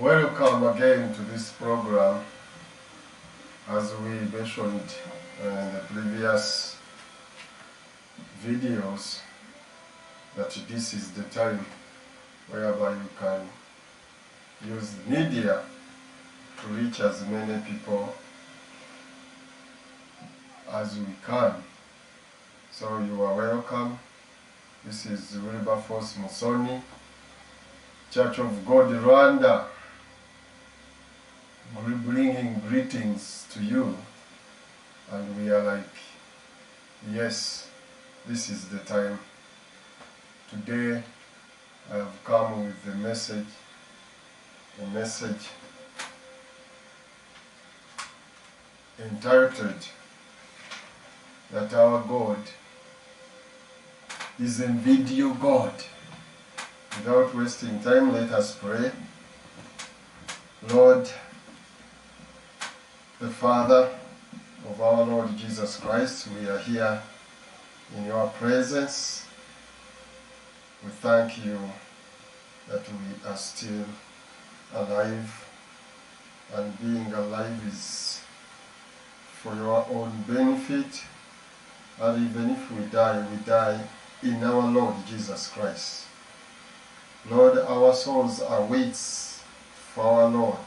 Welcome again to this program. As we mentioned in the previous videos, that this is the time whereby you can use media to reach as many people as we can. So you are welcome. This is Wilberforce Musoni, Church of God Rwanda, bringing greetings to you. And we are like, yes, this is the time. Today I have come with a message entitled that our God is a video God. Without wasting time, let us pray. Lord, the Father of our Lord Jesus Christ, we are here in your presence. We thank you that we are still alive, and being alive is for your own benefit. And even if we die in our Lord Jesus Christ. Lord, our souls await for our Lord,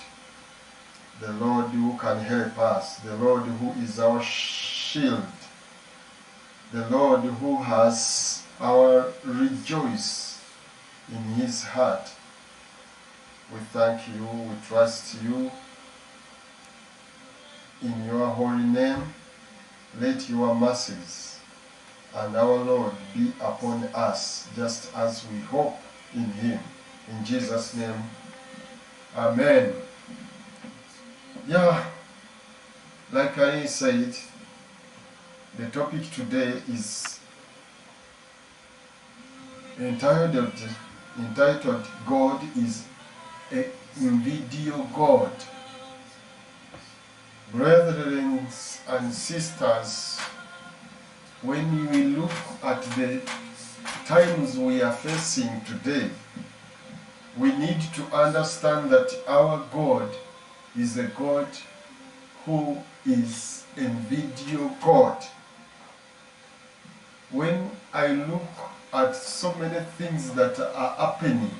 the Lord who can help us, the Lord who is our shield, the Lord who has our rejoice in his heart. We thank you, we trust you. In your holy name, let your mercies and our Lord be upon us, just as we hope in him. In Jesus' name, amen. Yeah, like I said, the topic today is entitled God is a video God. Brethren and sisters, when we look at the times we are facing today, we need to understand that our God is a God who is a video God. When I look at so many things that are happening,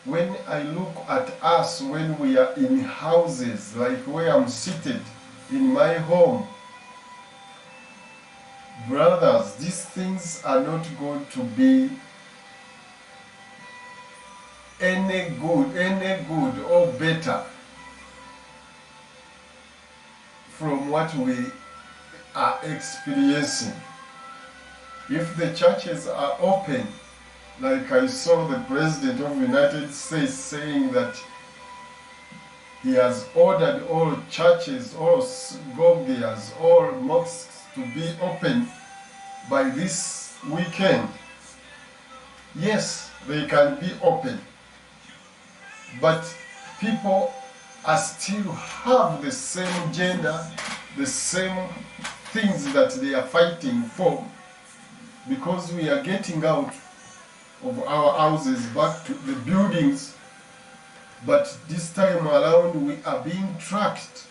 when I look at us when we are in houses, like where I'm seated in my home, brothers, these things are not going to be any good or better from what we are experiencing. If the churches are open, like I saw the President of the United States saying that he has ordered all churches, all synagogues, all mosques to be open by this weekend. Yes, they can be open, but people are still have the same gender, the same things that they are fighting for, because we are getting out of our houses back to the buildings, but this time around we are being tracked.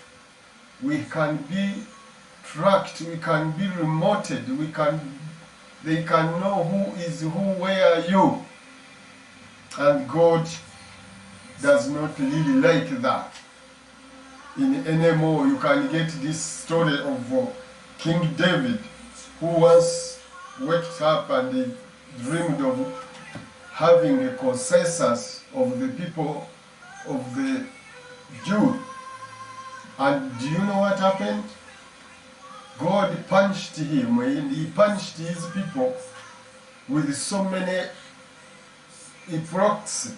We can be tracked, we can be remoted, they can know who is who, where are you. And God does not really like that. In anymore, you can get this story of King David, who once waked up and he dreamed of having a consensus of the people of the Jew. And do you know what happened? God punished him, and he punished his people with so many hypocrisy.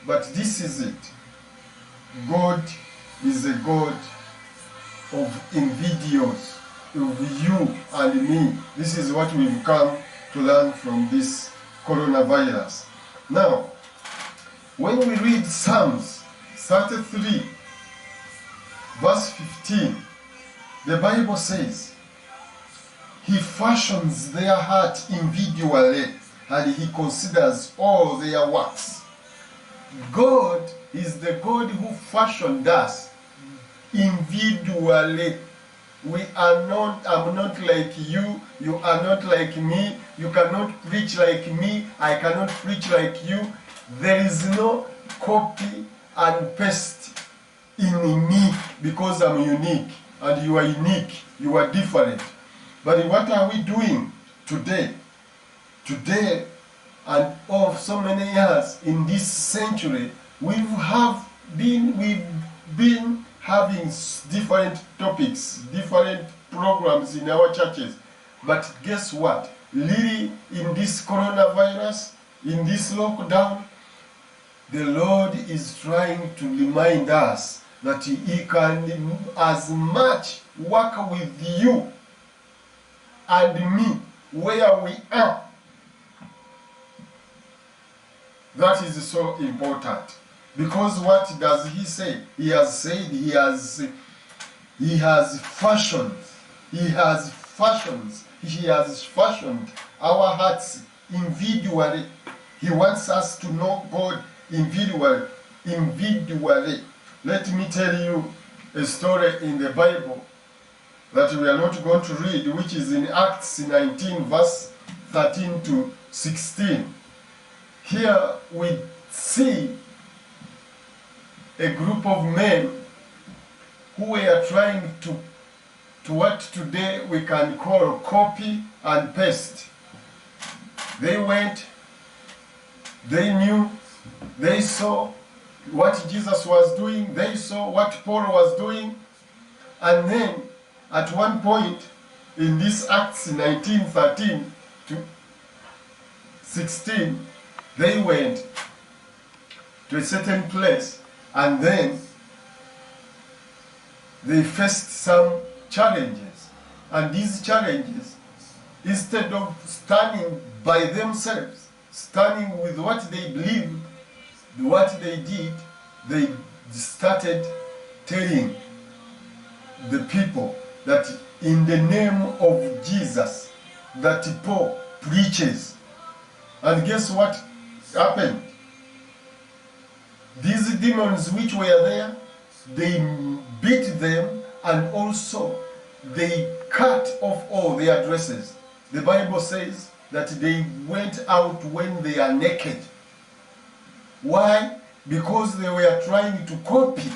But this is it. God is a God of individuals, of you and me. This is what we've come to learn from this coronavirus. Now, when we read Psalms 33, verse 15, the Bible says, He fashions their heart individually, and He considers all their works. God is the God who fashioned us individually. We are not, I'm not like you, you are not like me, you cannot preach like me, I cannot preach like you. There is no copy and paste in me because I'm unique and you are unique, you are different. But what are we doing today? Today, and so many years in this century, we've been having different topics, different programs in our churches. But guess what? Really, in this coronavirus, in this lockdown, the Lord is trying to remind us that He can as much work with you and me where we are. That is so important. Because what does He say? He has said He has fashioned our hearts individually. He wants us to know God individually. Let me tell you a story in the Bible that we are not going to read, which is in Acts 19, verse 13 to 16. Here we see a group of men who were trying to what today we can call copy and paste. They went, they knew, they saw what Jesus was doing, they saw what Paul was doing, and then at one point in this Acts 19:13 to 16, they went to a certain place and then they faced some challenges. And these challenges, instead of standing by themselves, standing with what they believed, what they did, they started telling the people that in the name of Jesus that Paul preaches. And guess what happened? These demons which were there, they beat them, and also they cut off all their dresses. The Bible says that they went out when they are naked. Why? Because they were trying to copy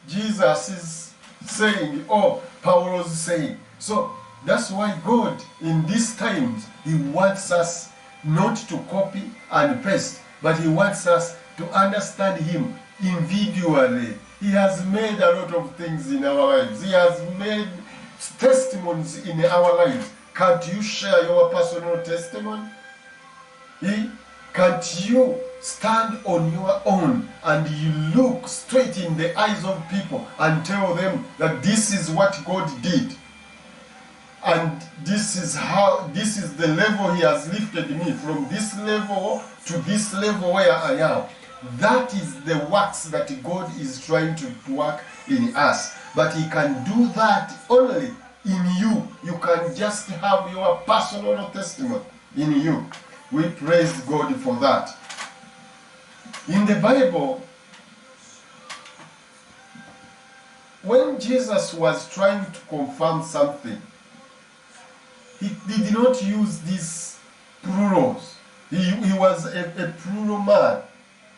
Jesus' saying or Paul's saying. So that's why God in these times, He wants us not to copy and paste, but He wants us to understand Him individually. He has made a lot of things in our lives. He has made testimonies in our lives. Can't you share your personal testimony? Can't you stand on your own and you look straight in the eyes of people and tell them that this is what God did? And this is the level He has lifted me from this level to this level where I am. That is the works that God is trying to work in us. But He can do that only in you. You can just have your personal testimony in you. We praise God for that. In the Bible, when Jesus was trying to confirm something, He did not use these plurals. He was a plural man.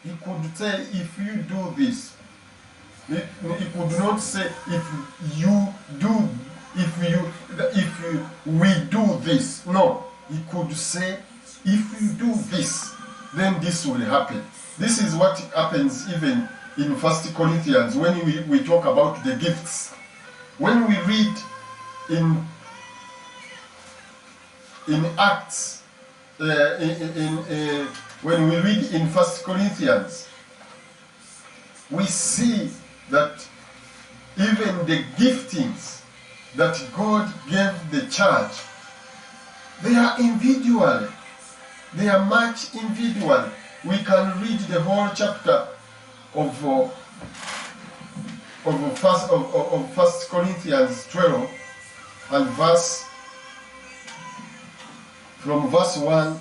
He could say, if you do this. He could not say, we do this. No. He could say, if you do this, then this will happen. This is what happens even in 1 Corinthians when we talk about the gifts. When we read in Acts, when we read in 1 Corinthians, we see that even the giftings that God gave the church, they are individual. They are much individual. We can read the whole chapter of 1 Corinthians 12 and from verse 1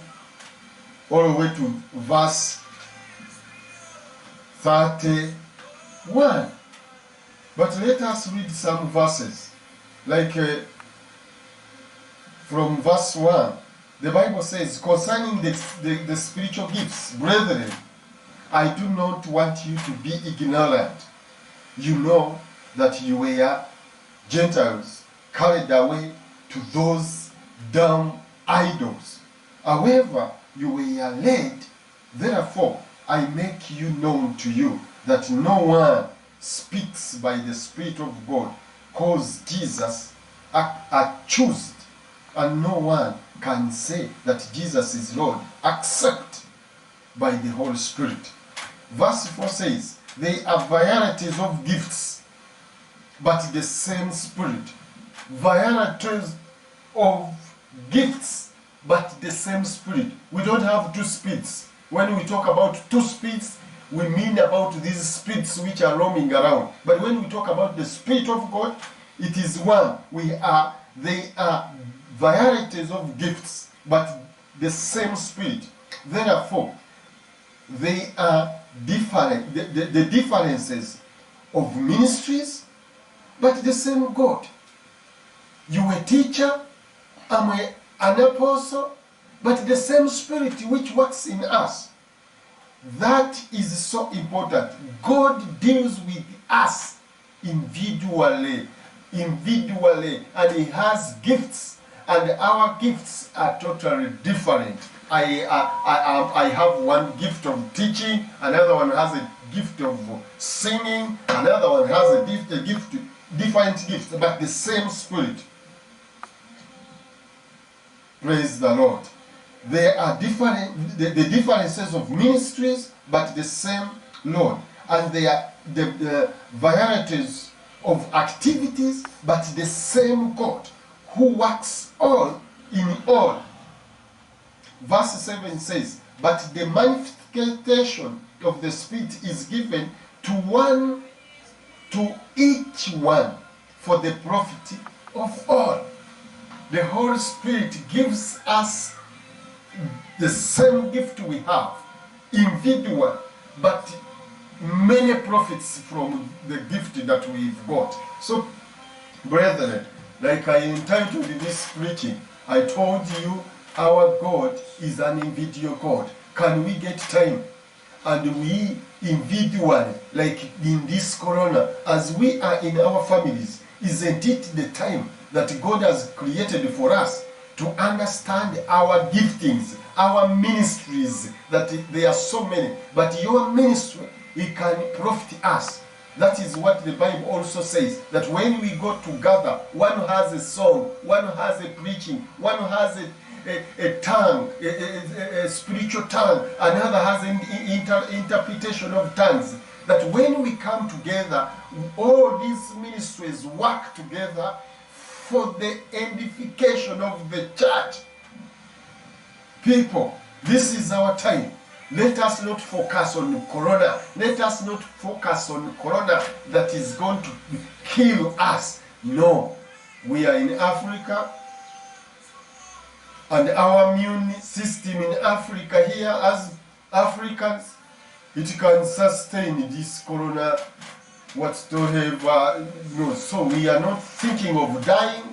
all the way to verse 30 one. But let us read some verses. Like from verse 1, the Bible says, concerning the spiritual gifts, brethren, I do not want you to be ignorant. You know that you were Gentiles, carried away to those dumb idols. However, you were led. Therefore, I make you known to you that no one speaks by the Spirit of God, cause Jesus accused, and no one can say that Jesus is Lord except by the Holy Spirit. Verse 4 says, there are varieties of gifts, but the same Spirit. Varieties of gifts, but the same Spirit. We don't have two spirits. When we talk about two spirits, we mean about these spirits which are roaming around. But when we talk about the Spirit of God, it is one. They are varieties of gifts, but the same Spirit. Therefore, they are different. The differences of ministries, but the same God. You a teacher, I'm an apostle, but the same Spirit which works in us. That is so important. God deals with us individually, and He has gifts, and our gifts are totally different. I have one gift of teaching, another one has a gift of singing, another one has a gift, different gifts, but the same Spirit. Praise the Lord. There are different the differences of ministries, but the same Lord. And there are the varieties of activities, but the same God who works all in all. Verse 7 says, but the manifestation of the Spirit is given to each one for the profit of all. The Holy Spirit gives us the same gift we have, individual, but many profits from the gift that we've got. So, brethren, like I entitled this preaching, I told you our God is an individual God. Can we get time? And we individually, like in this corona, as we are in our families, isn't it the time that God has created for us to understand our giftings, our ministries, that there are so many, but your ministry, it can profit us. That is what the Bible also says, that when we go together, one has a song, one has a preaching, one has a tongue, a spiritual tongue, another has an interpretation of tongues. That when we come together, all these ministries work together for the edification of the church. People, this is our time. Let us not focus on corona. Let us not focus on corona that is going to kill us. No, we are in Africa, and our immune system in Africa here, as Africans, it can sustain this corona whatsoever. No, so we are not thinking of dying,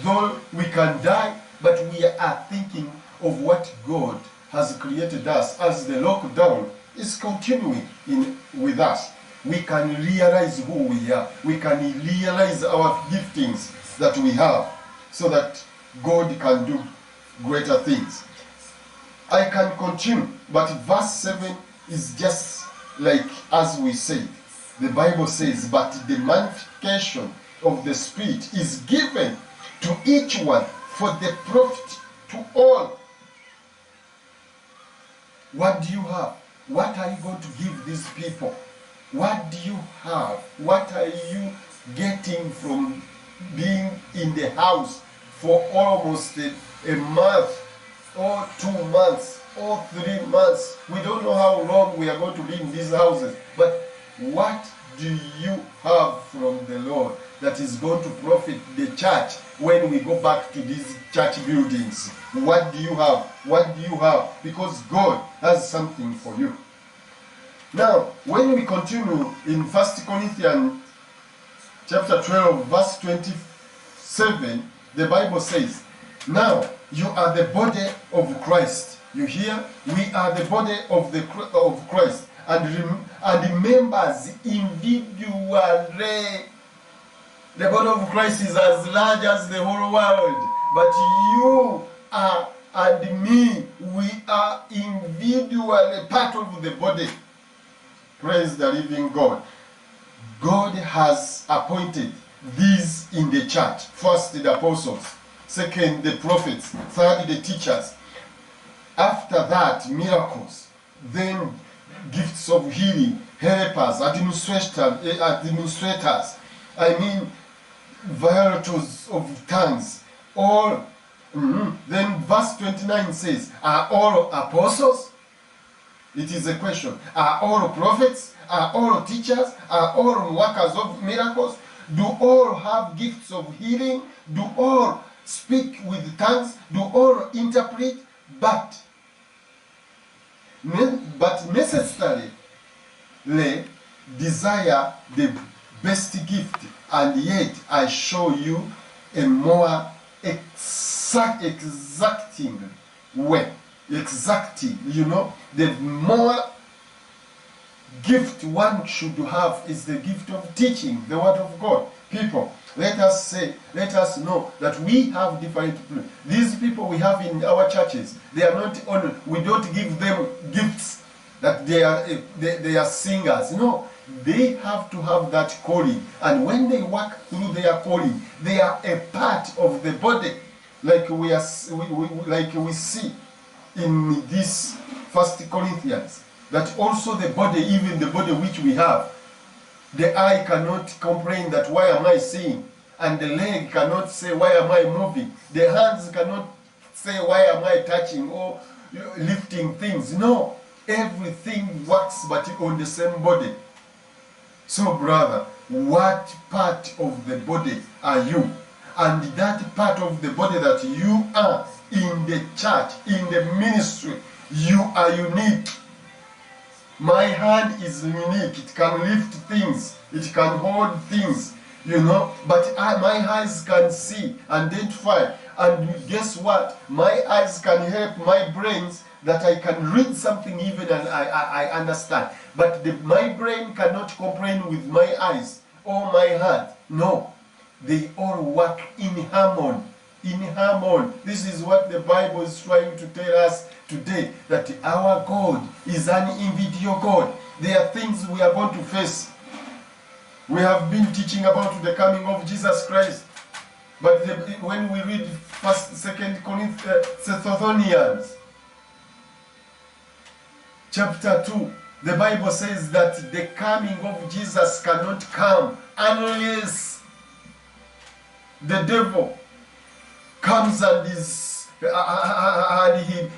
though we can die, but we are thinking of what God has created us. As the lockdown is continuing with us, we can realize who we are. We can realize our giftings that we have, so that God can do greater things. I can continue, but verse 7 is just like as we said. The Bible says, but the manifestation of the Spirit is given to each one for the profit to all. What do you have? What are you going to give these people? What do you have? What are you getting from being in the house for almost a month, or 2 months, or 3 months? We don't know how long we are going to be in these houses. But what do you have from the Lord that is going to profit the church when we go back to these church buildings? What do you have? What do you have? Because God has something for you. Now, when we continue in 1 Corinthians chapter 12, verse 27, the Bible says, now you are the body of Christ. You hear? We are the body of Christ, and members individually. The body of Christ is as large as the whole world, but you are and me, we are individually part of the body. Praise the living God. God has appointed these in the church. First, the apostles. Second, the prophets. Third, the teachers. After that, miracles. Then, gifts of healing, helpers, administrators. I mean, varieties of tongues. All. Then, verse 29 says, are all apostles? It is a question. Are all prophets? Are all teachers? Are all workers of miracles? Do all have gifts of healing? Do all speak with tongues? Do all interpret? But necessarily desire the best gift, and yet I show you a more exacting way. Exacting, the more gift one should have is the gift of teaching the word of God. People, let us know that we have different people. These people we have in our churches, they are not only, we don't give them gifts that they are singers. No, they have to have that calling, and when they work through their calling, they are a part of the body, like we see in this 1 Corinthians, that also the body, even the body which we have, the eye cannot complain that why am I seeing, and the leg cannot say why am I moving, the hands cannot say why am I touching or lifting things. No, everything works but on the same body. So brother, what part of the body are you? And that part of the body that you are in the church, in the ministry, you are unique. My hand is unique. It can lift things. It can hold things, But my eyes can see, identify. And guess what? My eyes can help my brains that I can read something even and I understand. But my brain cannot complain with my eyes or my hand. No. They all work in harmony. In harmony. This is what the Bible is trying to tell us today, that our God is an individual God. There are things we are going to face. We have been teaching about the coming of Jesus Christ. But when we read 2 Thessalonians chapter 2, the Bible says that the coming of Jesus cannot come unless the devil comes and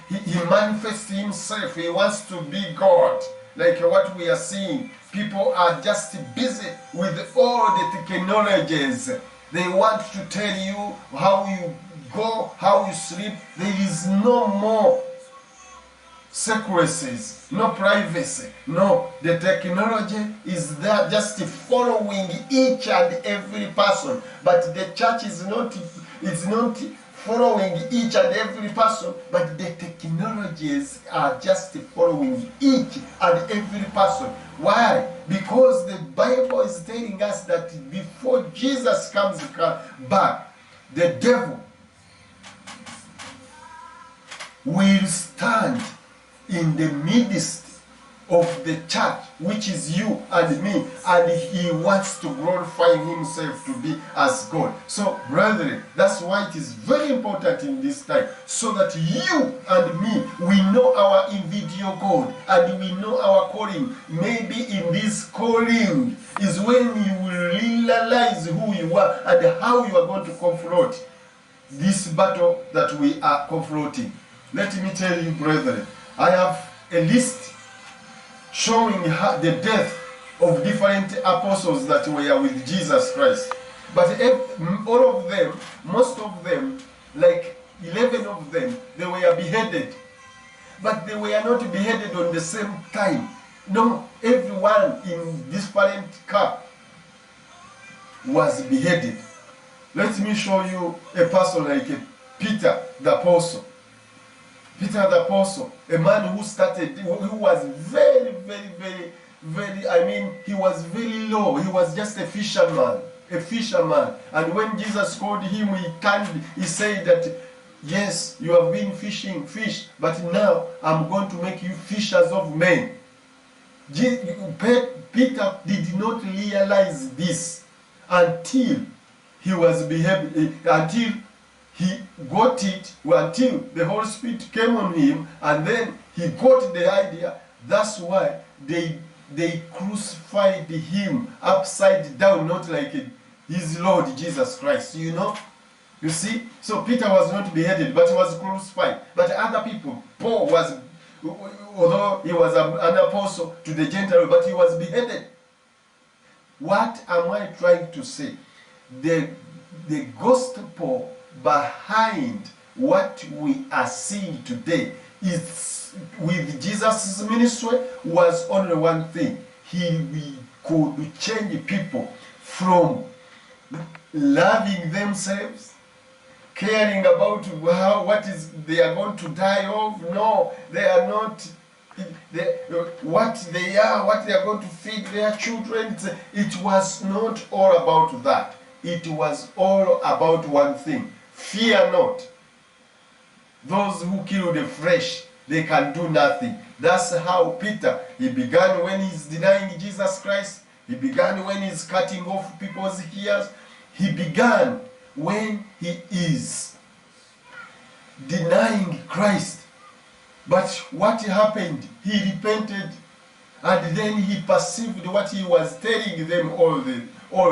he manifests himself. He wants to be God, like what we are seeing. People are just busy with all the technologies. They want to tell you how you go, how you sleep. There is no more secrecies, no privacy. No, the technology is there just following each and every person. But the church is not following each and every person, but the technologies are just following each and every person. Why? Because the Bible is telling us that before Jesus comes back, the devil will stand in the midst of the church, which is you and me, and he wants to glorify himself to be as God. So, brethren, that's why it is very important in this time, so that you and me, we know our individual God, and we know our calling. Maybe in this calling is when you will realize who you are and how you are going to confront this battle that we are confronting. Let me tell you, brethren, I have a list showing the death of different apostles that were with Jesus Christ. But all of them, most of them, like 11 of them, they were beheaded. But they were not beheaded on the same time. No, everyone in different camp was beheaded. Let me show you a person like Peter the Apostle. Peter the Apostle, a man who started, who was very, very, very, very, I mean, he was very low. He was just a fisherman. A fisherman. And when Jesus called him, he said that, yes, you have been fishing fish, but now I'm going to make you fishers of men. Peter did not realize this until he was behaving, until he got it, until the Holy Spirit came on him, and then he got the idea. That's why they crucified him upside down, not like his Lord Jesus Christ, you know. You see? So Peter was not beheaded, but he was crucified. But other people, Paul was, although he was an apostle to the Gentiles, but he was beheaded. What am I trying to say? The gospel behind what we are seeing today is, with Jesus' ministry, was only one thing. He could change people from loving themselves, caring about what they are going to die of. No, they are not. What they are going to feed their children. It was not all about that. It was all about one thing. Fear not. Those who kill the flesh, they can do nothing. That's how Peter, he began when he's denying Jesus Christ. He began when he's cutting off people's ears. He began when he is denying Christ. But what happened? He repented, and then he perceived what he was telling them all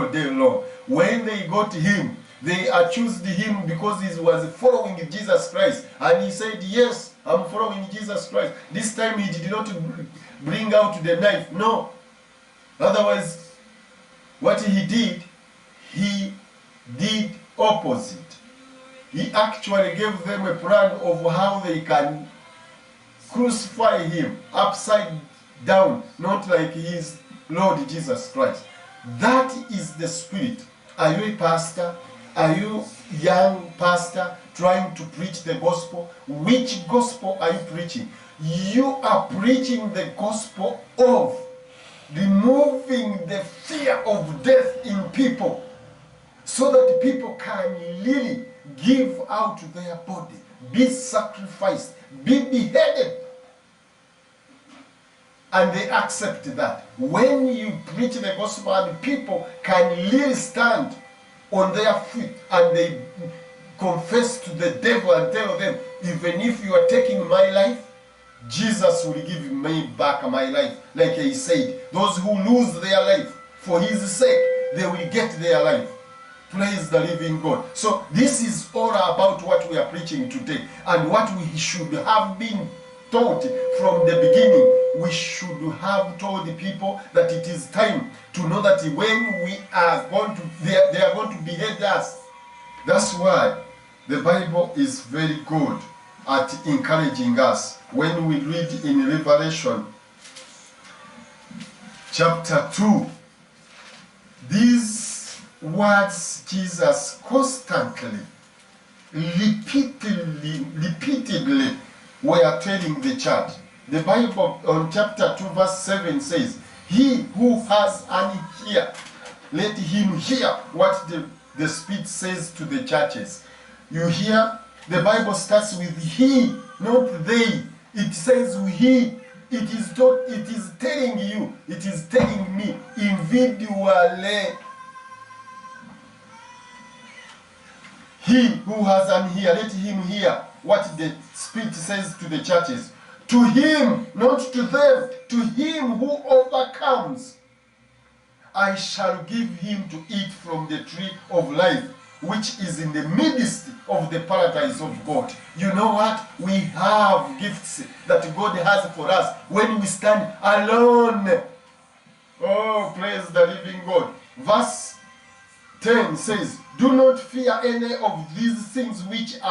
day long. When they got him, they accused him because he was following Jesus Christ. And he said, yes, I'm following Jesus Christ. This time he did not bring out the knife. No. Otherwise, what he did opposite. He actually gave them a plan of how they can crucify him upside down, not like his Lord Jesus Christ. That is the spirit. Are you a pastor? Are you young pastor trying to preach the gospel? Which gospel are you preaching? You are preaching the gospel of removing the fear of death in people, so that people can really give out their body, be sacrificed, be beheaded. And they accept that. When you preach the gospel and people can really stand on their feet and they confess to the devil and tell them, even if you are taking my life, Jesus will give me back my life. Like he said, those who lose their life for his sake, they will get their life. Praise the living God. So this is all about what we are preaching today, and what we should have been taught from the beginning. We should have told the people that it is time to know that when we are going to, they are going to behead us. That's why the Bible is very good at encouraging us. When we read in Revelation chapter 2, these words Jesus constantly, repeatedly were telling the church. The Bible on chapter 2 verse 7 says, he who has an ear, let him hear what the Spirit says to the churches. You hear? The Bible starts with he, not they. It says he. It is telling you, it is telling me individually. He who has an ear, let him hear what the Spirit says to the churches. To him, not to them, to him who overcomes, I shall give him to eat from the tree of life, which is in the midst of the paradise of God. You know what? We have gifts that God has for us when we stand alone. Oh, praise the living God. Verse 10 says, do not fear any of these things which you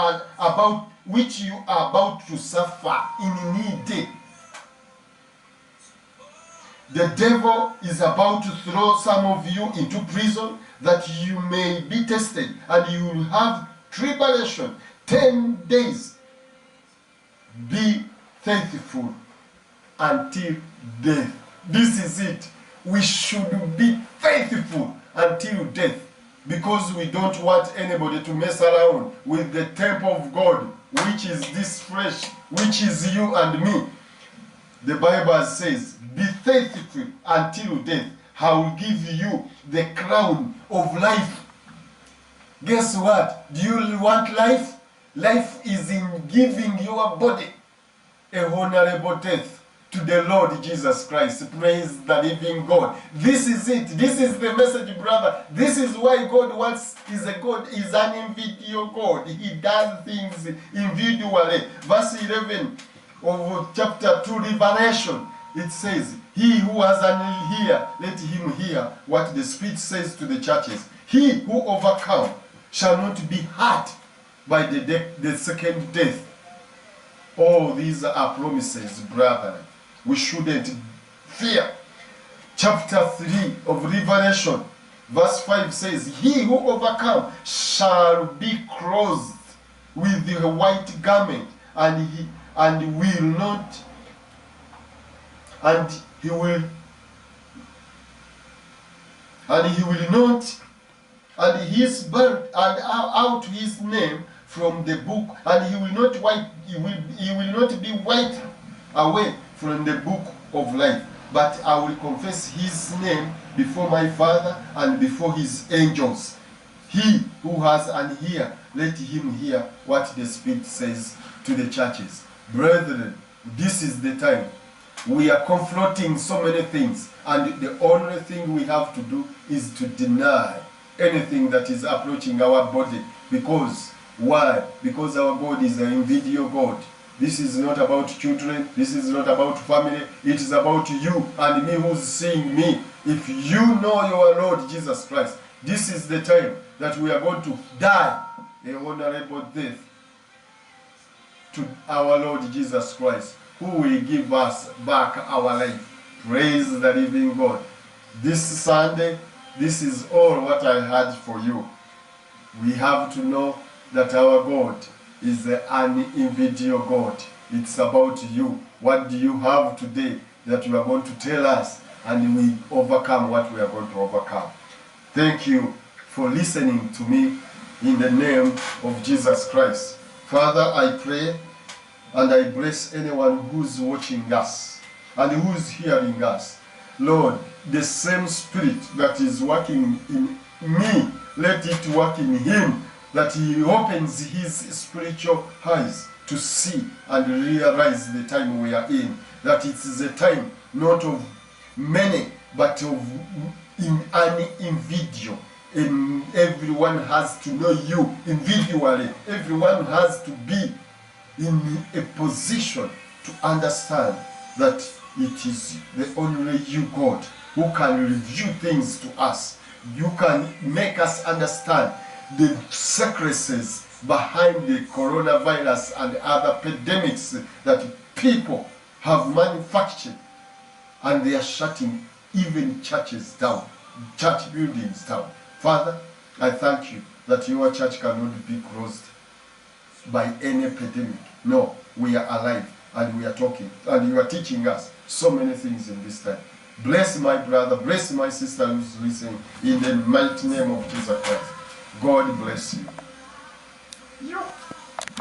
are about to suffer in need. The devil is about to throw some of you into prison that you may be tested, and you will have tribulation 10 days. Be faithful until death. This is it. We should be faithful until death, because we don't want anybody to mess around with the temple of God, which is this flesh, which is you and me. The Bible says, be faithful until death. I will give you the crown of life. Guess what? Do you want life? Life is in giving your body a honorable death to the Lord Jesus Christ. Praise the living God. This is it. This is the message, brother. This is why God wants, is a God, is an individual God. He does things individually. Verse 11 of chapter 2, Revelation, it says, he who has an ear, let him hear what the Spirit says to the churches. He who overcomes shall not be hurt by the second death. All these are promises, brethren. We shouldn't fear. Chapter 3 of Revelation, verse 5 says, he who overcomes shall be clothed with the white garment, and he will not, and he will not, and his birth, and out his name from the book, and he will not wipe, he will not be wiped away from the book of life, but I will confess his name before my Father and before his angels. He who has an ear, let him hear what the Spirit says to the churches. Brethren, this is the time. We are confronting so many things, and the only thing we have to do is to deny anything that is approaching our body. Because, why? Because our God is an individual God. This is not about children. This is not about family. It is about you and me who's seeing me. If you know your Lord Jesus Christ, this is the time that we are going to die a honorable death to our Lord Jesus Christ, who will give us back our life. Praise the living God. This Sunday, this is all what I had for you. We have to know that our God is an individual God. It's about you. What do you have today that you are going to tell us, and we overcome what we are going to overcome? Thank you for listening to me in the name of Jesus Christ. Father, I pray and I bless anyone who's watching us and who's hearing us. Lord, the same Spirit that is working in me, let it work in him, that he opens his spiritual eyes to see and realize the time we are in, that it is a time not of many, but of an individual. And everyone has to know you individually. Everyone has to be in a position to understand that it is the only you, God, who can reveal things to us. You can make us understand the secrecies behind the coronavirus and other epidemics that people have manufactured, and they are shutting even churches down, church buildings down. Father, I thank you that your church cannot be closed by any epidemic. No, we are alive and we are talking, and you are teaching us so many things in this time. Bless my brother, bless my sister who's listening, in the mighty name of Jesus Christ. God bless you.